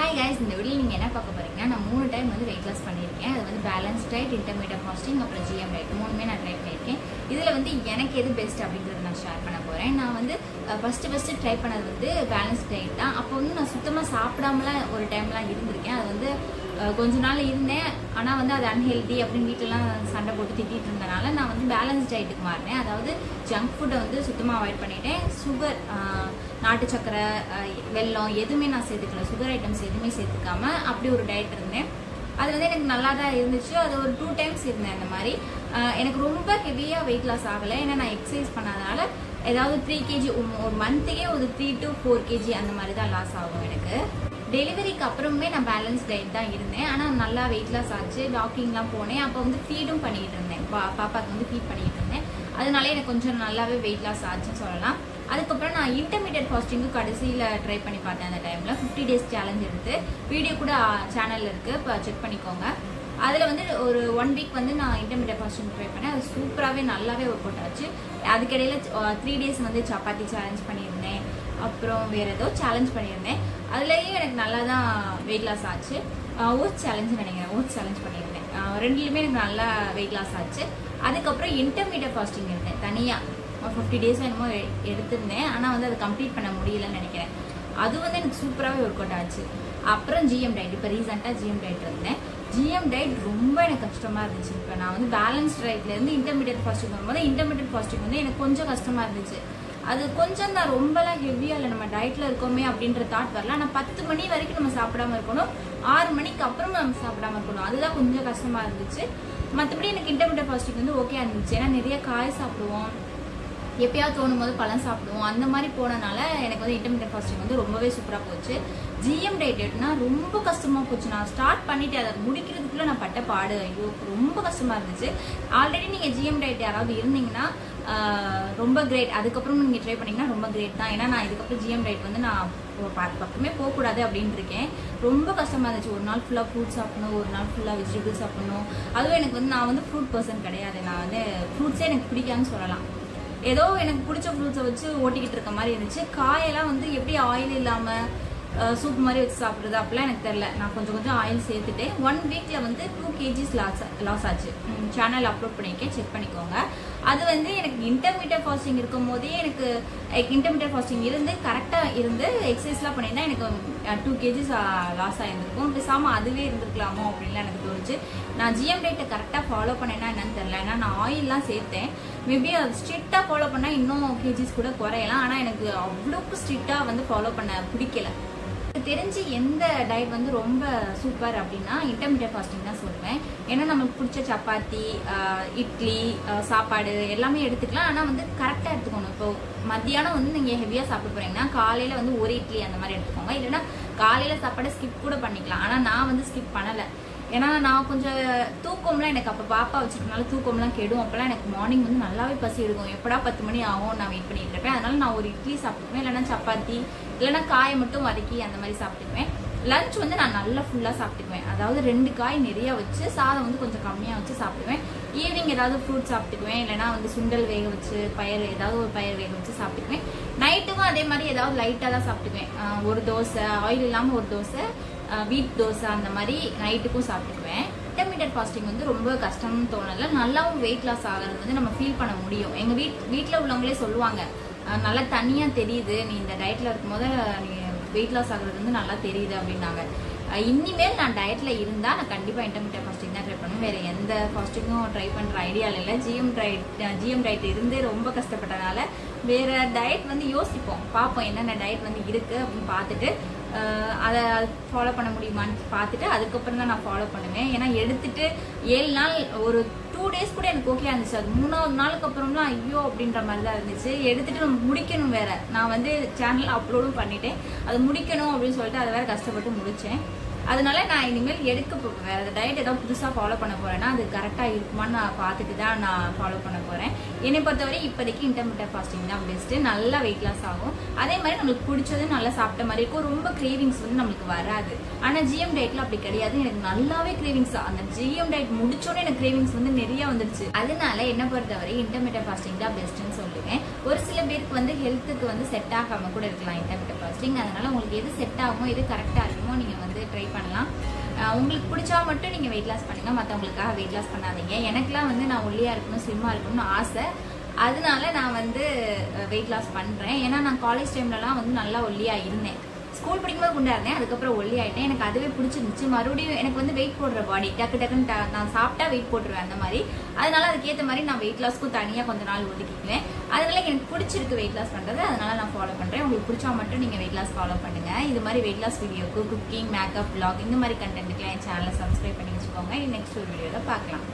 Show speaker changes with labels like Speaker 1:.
Speaker 1: Hi guys, இந்த வீடியோல நீங்க என்ன பார்க்க போறீங்கன்னா நான் 3 டைம் வந்து weight loss பண்ணிருக்கேன். அது வந்து பேலன்ஸ் டயட், இன்டர்மீடியட் ஃபாஸ்டிங் அப்புறம் GM டயட் மூணுமே நான் ட்ரை பண்ணிருக்கேன். இதுல வந்து எனக்கு எது பெஸ்ட் அப்படிங்கறத நான் ஷேர் பண்ண போறேன். நான் வந்து ஃபர்ஸ்ட் ட்ரை பண்ணது வந்து பேலன்ஸ் டயட் தான். அப்போ வந்து நான் சுத்தமா சாப்பிடாமல ஒரு டைம்லாம் இருந்திருக்கேன். அது வந்து கொஞ்ச நாள் இருந்தேன். ஆனா வந்து அது அன்ஹெல்தி அப்படின்னு வீட்லலாம் சண்டை போட்டு திட்டிட்டு இருந்தனால நான் வந்து பேலன்ஸ் டயட்டுக்கு மாறினேன். அதாவது ஜங்க் ஃபுட்டை வந்து சுத்தமா அவாய்ட் பண்ணிட்டேன். சுகர், நாட்டு சக்கரை, வெல்லம் எதுவுமே நான் சேர்த்துக்கல. சுகர் ஐட்டம்ஸ் எதுவுமே சேர்த்துக்காம அப்படி ஒரு டயட் இருந்தேன். அது வந்து எனக்கு நல்லா தான் இருந்துச்சு. அது ஒரு 2 டைம்ஸ் இருந்தேன். அந்த மாதிரி எனக்கு ரொம்ப ஹெவியாக வெயிட் லாஸ் ஆகலை. ஏன்னா நான் எக்ஸசைஸ் பண்ணாதனால ஏதாவது 3 kg ஒரு மந்த்துக்கே ஒரு 3 to 4 kg அந்த மாதிரி தான் லாஸ் ஆகும். எனக்கு டெலிவரிக்கு அப்புறமே நான் பேலன்ஸ் டயட் தான் இருந்தேன். ஆனால் நல்லா வெயிட் லாஸ் ஆச்சு. டாக்டரிங்லாம் போனேன். அப்போ வந்து ஃபீடும் பண்ணிக்கிட்டு இருந்தேன். பாப்பாவுக்கு வந்து ஃபீட் பண்ணிக்கிட்டு இருந்தேன். அதனால எனக்கு கொஞ்சம் நல்லாவே வெயிட் லாஸ் ஆச்சுன்னு சொல்லலாம். அதுக்கப்புறம் நான் இன்டர்மீடியட் ஃபாஸ்டிங்கு கடைசியில் ட்ரை பண்ணி பார்த்தேன். அந்த டைமில் 50 days சேலஞ்ச் எடுத்து வீடியோ கூட சேனலில் இருக்குது, இப்போ செக் பண்ணிக்கோங்க. அதில் வந்து ஒரு 1 week வந்து நான் இன்டர்மீடியட் ஃபாஸ்டிங் ட்ரை பண்ணேன். அது சூப்பராகவே நல்லாவே ஒர்க் அவுட் ஆச்சு. அதுக்கிடையில 3 days வந்து சப்பாத்தி சேலஞ்ச் பண்ணியிருந்தேன். அப்புறம் வேறு ஏதோ சேலஞ்ச் பண்ணியிருந்தேன். அதுலேயும் எனக்கு நல்லா தான் வெயிட் லாஸ் ஆச்சு. ஓட்ஸ் சேலஞ்சு நினைக்கிறேன், ஓட்ஸ் சேலஞ்ச் பண்ணியிருந்தேன். ரெண்டுலேயுமே எனக்கு நல்லா வெயிட் லாஸ் ஆச்சு. அதுக்கப்புறம் இன்டர்மீடியட் ஃபாஸ்டிங் இருந்தேன் தனியாக. 50 days என்னமோ எடுத்திருந்தேன். ஆனால் வந்து அதை கம்ப்ளீட் பண்ண முடியலன்னு நினைக்கிறேன். அது வந்து எனக்கு சூப்பராகவே ஒர்க் அவுட் ஆச்சு. அப்புறம் GM டயட், இப்போ ரீசெண்டாக GM டயட் இருந்தேன். GM டயட் ரொம்ப எனக்கு கஷ்டமாக இருந்துச்சு. இப்போ நான் வந்து பேலன்ஸ் டயட்லேருந்து இன்டர்மீடியட் ஃபாஸ்டிங் வரும்போது இன்டர்மீடியட் ஃபாஸ்டிங் வந்து எனக்கு கொஞ்சம் கஷ்டமாக இருந்துச்சு. அது கொஞ்சம் தான், ரொம்பலாம் ஹெவியாக இல்லை. நம்ம டயட்டில் இருக்கோமே அப்படின்ற தாட் வரல. ஆனால் 10 மணி வரைக்கும் நம்ம சாப்பிடாம இருக்கணும், 6 மணிக்கு அப்புறம் நம்ம சாப்பிடாம இருக்கணும். அதுதான் கொஞ்சம் கஷ்டமாக இருந்துச்சு. மற்றபடி எனக்கு இன்டர்மீடியட் ஃபாஸ்டிங் வந்து ஓகே இருந்துச்சு. ஏன்னா நிறைய காய் சாப்பிடுவோம், எப்பயாவது தோணும் போது பழம் சாப்பிடுவோம். அந்த மாதிரி போனனால எனக்கு வந்து இன்டர்மீடியட் ஃபாஸ்டிங் வந்து ரொம்பவே சூப்பராக போச்சு. GM டயட்னா ரொம்ப கஷ்டமாக போச்சு. நான் ஸ்டார்ட் பண்ணிட்டு அதை முடிக்கிறதுக்குள்ள நான் பட்ட பாடு, ஐயோ ரொம்ப கஷ்டமாக இருந்துச்சு. ஆல்ரெடி நீங்கள் GM டயட் யாராவது இருந்தீங்கன்னா ரொம்ப கிரேட். அதுக்கப்புறம் நீங்கள் ட்ரை பண்ணிங்கன்னா ரொம்ப கிரேட் தான். ஏன்னா நான் இதுக்கப்புறம் GM டயட் வந்து நான் பக்கமே போகக்கூடாது அப்படின்னு இருக்கேன். ரொம்ப கஷ்டமாக இருந்துச்சு. ஒரு நாள் ஃபுல்லாக ஃப்ரூட்ஸ் சாப்பிடணும், ஒரு நாள் ஃபுல்லாக வெஜிடபிள்ஸ் சாப்பிடணும். அதுவும் எனக்கு வந்து நான் வந்து ஃப்ரூட் பர்சன் கிடையாது. நான் வந்து ஃப்ரூட்ஸே எனக்கு பிடிக்காதுன்னு சொல்லலாம். ஏதோ எனக்கு பிடிச்ச ஃப்ரூட்ஸை வச்சு ஓட்டிக்கிட்டு இருக்க மாதிரி இருந்துச்சு. காயெல்லாம் வந்து எப்படி ஆயில் இல்லாமல் சூப் மாதிரி வச்சு சாப்பிட்றது அப்படிலாம் எனக்கு தெரில. நான் கொஞ்சம் ஆயில் சேர்த்துட்டேன். 1 weekல வந்து 2 kgs லாஸ் ஆச்சு. சேனல் அப்லோட் பண்ணியிருக்கேன், செக் பண்ணிக்கோங்க. அது வந்து எனக்கு இன்டர்மீடியட் ஃபாஸ்டிங் இருக்கும் போதே எனக்கு இன்டர்மீடியட் ஃபாஸ்டிங் இருந்து கரெக்டாக இருந்து எக்ஸசைஸ்லாம் பண்ணியிருந்தா எனக்கு 2 kgs லாஸ் ஆகிருந்திருக்கும். பேசாமல் அதுவே இருந்திருக்கலாமோ அப்படின்லாம் எனக்கு தோணுச்சு. நான் GM டயட்டை கரெக்டாக ஃபாலோ பண்ணேன்னா என்னன்னு தெரில. ஏன்னா நான் ஆயிலெலாம் சேர்த்தேன். மேபி அது ஸ்ட்ரிக்டாக ஃபாலோ பண்ணால் இன்னும் kgs கூட குறையலாம். ஆனால் எனக்கு அவ்வளோக்கு ஸ்ட்ரிக்டாக வந்து ஃபாலோ பண்ண பிடிக்கல. தெரிஞ்சு எந்த டயட் வந்து ரொம்ப சூப்பர் அப்படின்னா இன்டர்மீடியட் ஃபாஸ்டிங் தான் சொல்லுவேன். ஏன்னா நமக்கு பிடிச்ச சப்பாத்தி, இட்லி, சாப்பாடு எல்லாமே எடுத்துக்கலாம். ஆனால் வந்து கரெக்டாக எடுத்துக்கணும். இப்போ மத்தியானம் வந்து நீங்கள் ஹெவியாக சாப்பிட போகிறீங்கன்னா காலையில் வந்து ஒரு இட்லி அந்த மாதிரி எடுத்துக்கோங்க. இல்லைன்னா காலையில் சாப்பாடை ஸ்கிப் கூட பண்ணிக்கலாம். ஆனால் நான் வந்து ஸ்கிப் பண்ணலை. ஏன்னா நான் கொஞ்சம் தூக்கம்லாம் எனக்கு அப்போ பாப்பா வச்சுருக்கனால தூக்கம்லாம் கெடும். அப்போல்லாம் எனக்கு மார்னிங் வந்து நல்லாவே பசி எடுக்கும். எப்படா 10 மணி ஆகும் நான் வெயிட் பண்ணிட்டு இருப்பேன். அதனால நான் ஒரு இட்லி சாப்பிட்டுக்குவேன், இல்லைன்னா சப்பாத்தி, இல்லைன்னா காயை மட்டும் வதக்கி அந்த மாதிரி சாப்பிட்டுக்குவேன். லஞ்ச் வந்து நான் நல்லா ஃபுல்லாக சாப்பிட்டுக்குவேன். அதாவது 2 காய் நிறைய வச்சு, சாதம் வந்து கொஞ்சம் கம்மியாக வச்சு சாப்பிடுவேன். ஈவினிங் ஏதாவது ஃப்ரூட் சாப்பிட்டுக்குவேன், இல்லைனா வந்து சுண்டல் வேக வச்சு ஏதாவது ஒரு பயிர் வேக வச்சு சாப்பிட்டுக்குவேன். நைட்டுக்கும் அதே மாதிரி ஏதாவது லைட்டாக தான் சாப்பிட்டுக்குவேன். ஒரு தோசை, ஆயில் இல்லாமல் ஒரு தோசை, வீட் தோசை அந்த மாதிரி நைட்டுக்கும் சாப்பிட்டுக்குவேன். இன்டர்மீடியட் ஃபாஸ்டிங் வந்து ரொம்ப கஷ்டம்னு தோணலை. நல்லாவும் வெயிட் லாஸ் ஆகிறது வந்து நம்ம ஃபீல் பண்ண முடியும். எங்கள் வீட்டில் உள்ளவங்களே சொல்லுவாங்க, நல்லா தனியாக தெரியுது, நீ இந்த டயட்டில் இருக்கும்போது நீ வெயிட் லாஸ் ஆகுறது வந்து நல்லா தெரியுது அப்படின்னாங்க. இனிமேல் நான் டயட்ல இருந்தால் நான் கண்டிப்பாக இன்டர்மீடியட் ஃபாஸ்டிங் தான் ட்ரை பண்ணுவேன். வேறு எந்த ஃபாஸ்டிங்கும் ட்ரை பண்ணுற ஐடியாவில் இல்லை. GM டயட் இருந்து ரொம்ப கஷ்டப்பட்டனால வேறு டயட் வந்து யோசிப்போம், பார்ப்போம் என்னென்ன டயட் வந்து இருக்குது அப்படின்னு பார்த்துட்டு அதை ஃபாலோ பண்ண முடியுமான்னு பார்த்துட்டு அதுக்கப்புறம் தான் நான் ஃபாலோ பண்ணுவேன். ஏன்னா எடுத்துட்டு 7 நாள் ஒரு 2 days கூட எனக்கு ஓகே இருந்துச்சு. அது 3வது நாளுக்கு அப்புறம்லாம் ஐயோ அப்படின்ற மாதிரி தான் இருந்துச்சு. எடுத்துட்டு நம்ம முடிக்கணும் வேற. நான் வந்து சேனல் அப்லோடும் பண்ணிட்டேன், அது முடிக்கணும் அப்படின்னு சொல்லிட்டு அதை வேற கஷ்டப்பட்டு முடிச்சேன். அதனால நான் இனிமேல் வேற டயட் ஏதாவது புதுசாக ஃபாலோ பண்ண போறேன்னா அது கரெக்டாக இருக்குமான்னு நான் பார்த்துட்டு தான் நான் ஃபாலோ பண்ண போறேன். என்னை பொறுத்தவரை இப்போதைக்கு இன்டர்மீடியட் ஃபாஸ்டிங் தான் பெஸ்ட். நல்லா வெயிட் லாஸ் ஆகும். அதே மாதிரி நம்மளுக்கு பிடிச்சது நல்லா சாப்பிட்ட மாதிரி இருக்கும். ரொம்ப கிரேவிங்ஸ் வந்து நம்மளுக்கு வராது. ஆனால் GM டயட்ல அப்படி கிடையாது. எனக்கு நல்லாவே கிரேவிங்ஸ், அந்த GM டயட் முடிச்சோடனே எனக்கு கிரேவிங்ஸ் வந்து நிறைய வந்துருச்சு. அதனால என்ன பொறுத்தவரை இன்டர்மீடியட் ஃபாஸ்டிங் தான் பெஸ்ட்னு சொல்லுவேன். ஒரு சில பேருக்கு வந்து ஹெல்த்துக்கு வந்து செட் ஆகாம கூட இருக்கலாம் இன்டர்மீடியட் ஃபாஸ்டிங். அதனால உங்களுக்கு எது செட் ஆகுமோ எது கரெக்டாக இருக்குமோ நீங்கள் வந்து ட்ரை பண்ணலாம். உங்களுக்கு பிடிச்சா மட்டும் நீங்கள் வெயிட் லாஸ் பண்ணுங்க, மற்றவங்களுக்காக வெயிட் லாஸ் பண்ணாதீங்க. எனக்குலாம் வந்து நான் ஒல்லியாக இருக்கணும் ஸ்லிம்மாக இருக்கணும்னு ஆசை, அதனால நான் வந்து வெயிட் லாஸ் பண்ணுறேன். ஏன்னா நான் காலேஜ் டைம்லலாம் வந்து நல்லா ஒல்லியாக இருந்தேன். ஸ்கூல் படிக்கும்போது குண்டா இருந்தேன், அதுக்கப்புறம் ஒல்லி ஆகிட்டேன். எனக்கு அதுவே பிடிச்சிருந்துச்சு. மறுபடியும் எனக்கு வந்து வெயிட் போடுற பாடி டக்குன்னு நான் சாப்பிட்டா வெயிட் போட்டுருவேன் அந்த மாதிரி. அதனால அதுக்கேற்ற மாதிரி நான் வெயிட் லாஸ்க்கும் தனியாக கொஞ்ச நாள் ஒதுக்கிக்குவேன். அதனால எனக்கு பிடிச்சிருக்கு வெயிட் லாஸ் பண்ணுறது, அதனால நான் ஃபாலோ பண்ணுறேன். உங்களுக்கு பிடிச்சா மட்டும் நீங்கள் வெயிட் லாஸ் ஃபாலோ பண்ணுங்க. இது மாதிரி வெயிட் லாஸ் வீடியோக்கு, குக்கிங், மேக்கப், vlog இந்த மாதிரி கண்டென்ட்டுக்குலாம் என் சேனலை சப்ஸ்கிரைப் பண்ணி வச்சுக்கோங்க. நெக்ஸ்ட் ஒரு வீடியோவில் பார்க்கலாம்.